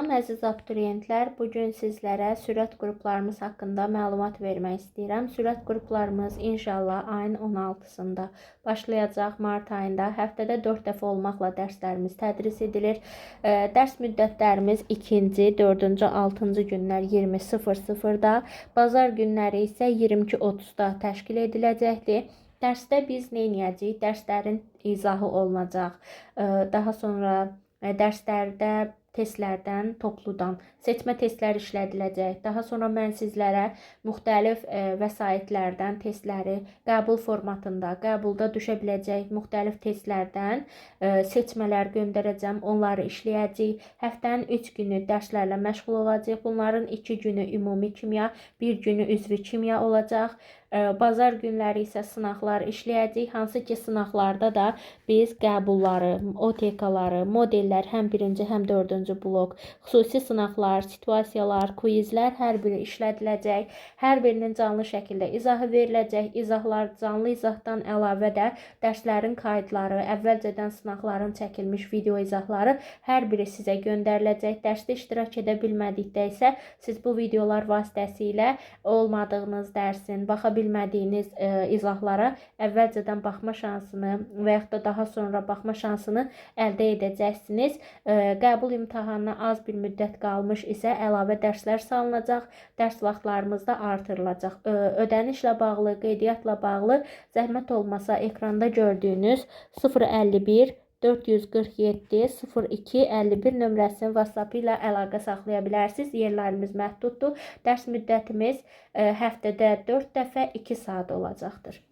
Salam əziz abituriyentlər, bugün sizlərə sürət qruplarımız haqqında məlumat vermək istəyirəm. Sürət qruplarımız inşallah ayın 16-sında başlayacaq, mart ayında. Həftədə 4 dəfə olmaqla dərslərimiz tədris edilir. Dərs müddətlərimiz 2-ci, 4-cü, 6-cı günlər 20:00-da, bazar günləri isə 22:30-da təşkil ediləcəkdir. Dərsdə biz nə edəcəyik? Dərslərin izahı olunacaq. Daha sonra dərslərdə testlərdən topludan seçmə testləri işlədiləcək. Daha sonra mən sizlərə müxtəlif vəsaitlərdən testləri qəbul formatında, qəbulda düşə biləcək müxtəlif testlərdən seçmələr göndərəcəm. Onları işləyəcəyik. Həftənin 3 günü dərslərlə məşğul olacağıq. Bunların 2 günü ümumi kimya, 1 günü üzvü kimya olacaq. Bazar günləri isə sınaqlar işləyəcəyik. Hansı ki sınaqlarda da biz qəbulları, OTK-ları, modellər həm 1-ci, həm 4-cü blok, xüsusi sınaqlar, situasiyalar, quizlər hər biri işlədiləcək. Hər birinin canlı şəkildə izahı veriləcək. İzahlar canlı izahdan əlavə də dərslərin qaydları, əvvəlcədən sınaqların çəkilmiş video izahları hər biri sizə göndəriləcək. Dərsdə iştirak edə bilmədikdə isə siz bu videolar vasitəsilə olmadığınız dərsin, baxa bilmədiyiniz izahlara əvvəlcədən baxma şansını və yaxud da daha sonra baxma şansını əldə edəcəksiniz. Qəbul imtahanına az bir müddət qalmış isə əlavə dərslər salınacaq, dərs vaxtlarımız da artırılacaq. Ödənişlə bağlı, qeydiyyatla bağlı zəhmət olmasa ekranda gördüyünüz 051 447 02 51 nömrəsinin WhatsApp ilə əlaqə saxlaya bilərsiniz. Yerlərimiz məhduddur. Dərs müddətimiz həftədə 4 dəfə 2 saat olacaqdır.